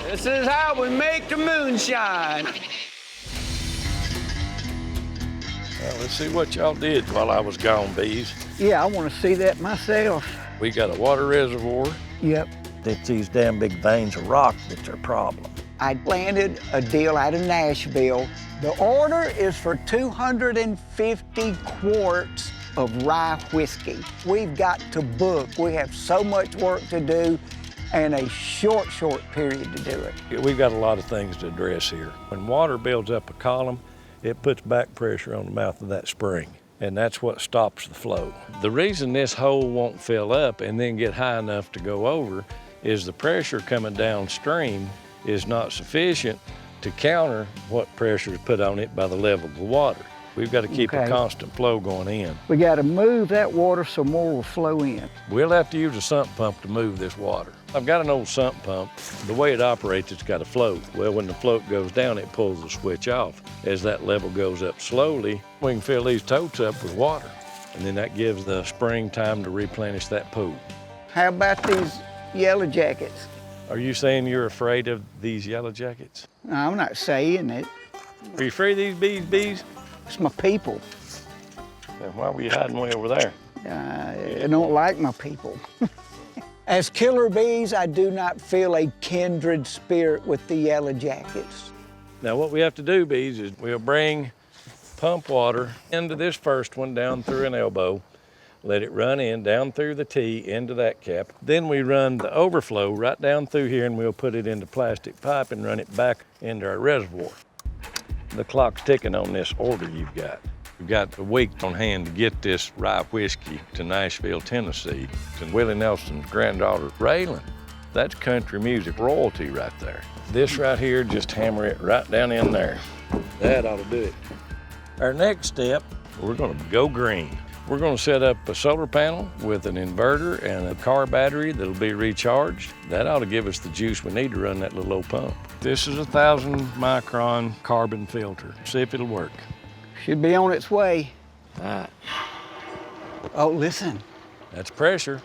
This is how we make the moonshine. Well, let's see what y'all did while I was gone, bees. Yeah, I want to see that myself. We got a water reservoir. Yep. It's these damn big veins of rock that's our problem. I landed a deal out of Nashville. The order is for 250 quarts of rye whiskey. We've got to book. We have so much work to do and a short period to do it. We've got a lot of things to address here. When water builds up a column, it puts back pressure on the mouth of that spring, and that's what stops the flow. The reason this hole won't fill up and then get high enough to go over is the pressure coming downstream is not sufficient to counter what pressure is put on it by the level of the water. We've got to keep a constant flow going in. We got to move that water so more will flow in. We'll have to use a sump pump to move this water. I've got an old sump pump. The way it operates, it's got a float. Well, when the float goes down, it pulls the switch off. As that level goes up slowly, we can fill these totes up with water. And then that gives the spring time to replenish that pool. How about these yellow jackets? Are you saying you're afraid of these yellow jackets? No, I'm not saying it. Are you afraid of these bees? It's my people. Then why were you hiding way over there? I don't like my people. As killer bees, I do not feel a kindred spirit with the yellow jackets. Now what we have to do, bees, is we'll bring pump water into this first one down through an elbow, let it run in, down through the T, into that cap. Then we run the overflow right down through here and we'll put it into plastic pipe and run it back into our reservoir. The clock's ticking on this order you've got. We've got a week on hand to get this rye whiskey to Nashville, Tennessee. And Willie Nelson's granddaughter, Raylan. That's country music royalty right there. This right here, just hammer it right down in there. That ought to do it. Our next step, we're gonna go green. We're gonna set up a solar panel with an inverter and a car battery that'll be recharged. That ought to give us the juice we need to run that little old pump. This is a 1,000 micron carbon filter. See if it'll work. Should be on its way. All right. Oh, listen. That's pressure.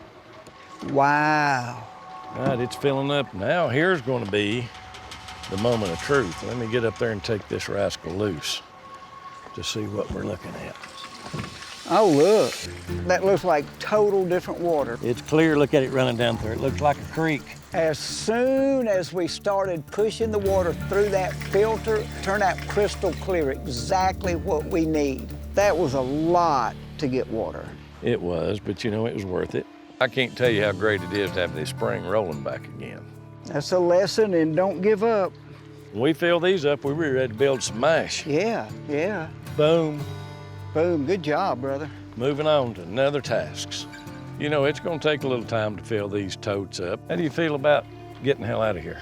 Wow. All right, it's filling up. Now here's gonna be the moment of truth. Let me get up there and take this rascal loose to see what we're looking at. Oh, look. That looks like total different water. It's clear, look at it running down through. It looks like a creek. As soon as we started pushing the water through that filter, it turned out crystal clear, exactly what we need. That was a lot to get water. It was, but you know, it was worth it. I can't tell you how great it is to have this spring rolling back again. That's a lesson, and don't give up. When we fill these up, we were ready to build some mash. Yeah, yeah. Boom. Boom, good job, brother. Moving on to another tasks. You know, it's gonna take a little time to fill these totes up. How do you feel about getting the hell out of here?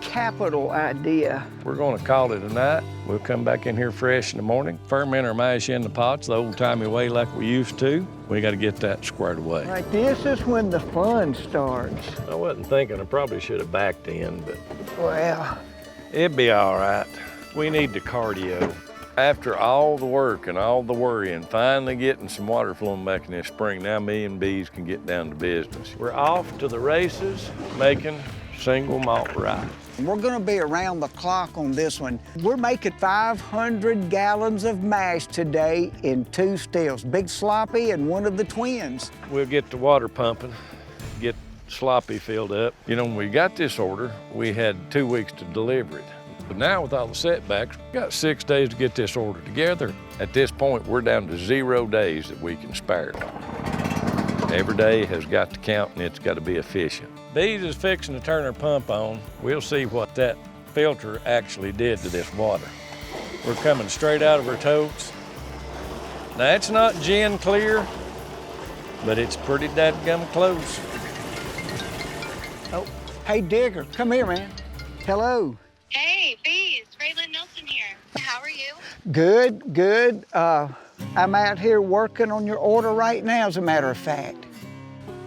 Capital idea. We're gonna call it a night. We'll come back in here fresh in the morning, ferment our mash in the pots the old-timey way like we used to. We gotta get that squared away. Right, this is when the fun starts. I wasn't thinking, I probably should have backed in, but Well, it'd be all right. We need the cardio. After all the work and all the worry and finally getting some water flowing back in this spring, now me and bees can get down to business. We're off to the races, making single malt rye. we're gonna be around the clock on this one. We're making 500 gallons of mash today in 2 stills, Big Sloppy and one of the twins. We'll get the water pumping, get Sloppy filled up. You know, when we got this order, we had 2 weeks to deliver it. But now with all the setbacks, we got 6 days to get this order together. At this point, we're down to 0 days that we can spare. Every day has got to count and it's got to be efficient. Bees is fixing to turn her pump on. We'll see what that filter actually did to this water. We're coming straight out of her totes. Now it's not gin clear, but it's pretty dadgum close. Oh, hey Digger, come here, man. Hello. Hey, Bees, Raylan Nelson here. How are you? Good, good. I'm out here working on your order right now, as a matter of fact.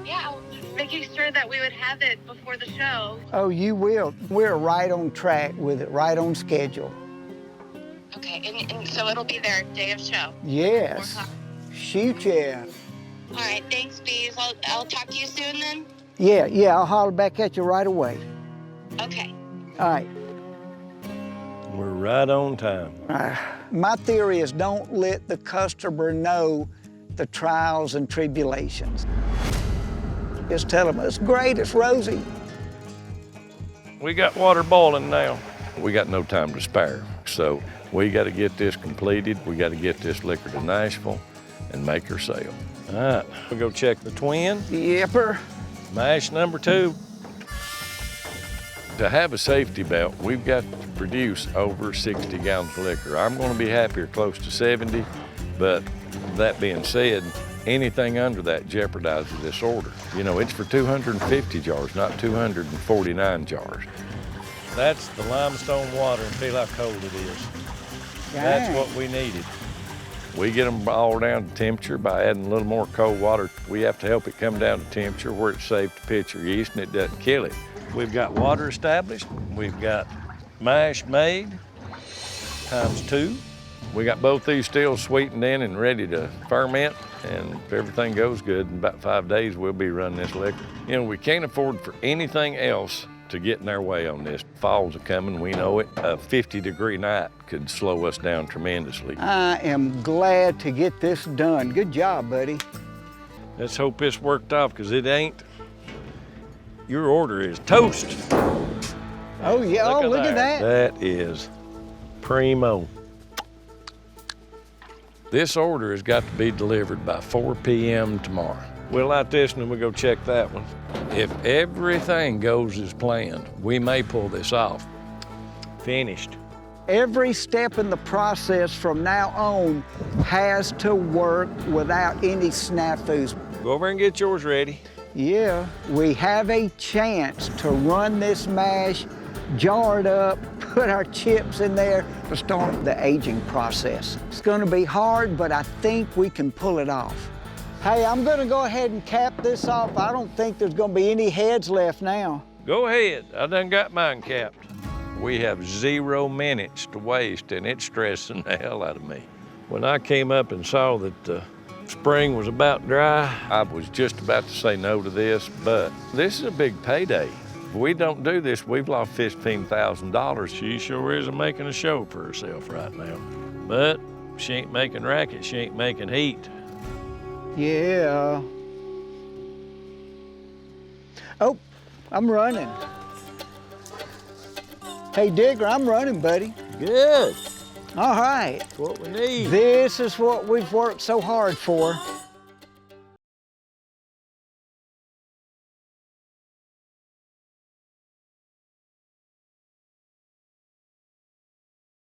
Yeah, I was making sure that we would have it before the show. Oh, you will. We're right on track with it, right on schedule. Okay, and so it'll be there day of show. Yes. 4 o'clock. Shoot, yeah. All right, thanks, Bees. I'll talk to you soon then. Yeah, I'll holler back at you right away. Okay. All right. We're right on time. My theory is don't let the customer know the trials and tribulations. Just tell them it's great, it's rosy. We got water boiling now. We got no time to spare. So we got to get this completed. We got to get this liquor to Nashville and make her sale. All right, we'll go check the twin. Yepper. Mash number 2. To have a safety belt, we've got to produce over 60 gallons of liquor. I'm going to be happier close to 70, but that being said, anything under that jeopardizes this order. You know, it's for 250 jars, not 249 jars. That's the limestone water, and feel how cold it is. That's Dang. what we needed. We get them all down to temperature by adding a little more cold water. We have to help it come down to temperature where it's safe to pitch your yeast and it doesn't kill it. We've got water established. We've got mash made ×2. We got both these still sweetened in and ready to ferment. And if everything goes good, in about 5 days, we'll be running this liquor. You know, we can't afford for anything else to get in our way on this. Fall's a-coming, we know it. A 50-degree night could slow us down tremendously. I am glad to get this done. Good job, buddy. Let's hope this worked off, because it ain't. Your order is toast. Oh, yeah, look at that. That is primo. This order has got to be delivered by 4 p.m. tomorrow. We'll light this and then we'll go check that one. If everything goes as planned, we may pull this off. Finished. Every step in the process from now on has to work without any snafus. Go over and get yours ready. Yeah, we have a chance to run this mash, jar it up, put our chips in there to start the aging process. It's gonna be hard, but I think we can pull it off. Hey, I'm gonna go ahead and cap this off. I don't think there's gonna be any heads left now. Go ahead, I done got mine capped. We have 0 minutes to waste and it's stressing the hell out of me. When I came up and saw that the spring was about dry, I was just about to say no to this, but this is a big payday. If we don't do this, we've lost $15,000. She sure isn't making a show for herself right now. But she ain't making racket, she ain't making heat. Yeah. Oh, I'm running. Hey, Digger, I'm running, buddy. Good, All right. that's what we need. This is what we've worked so hard for.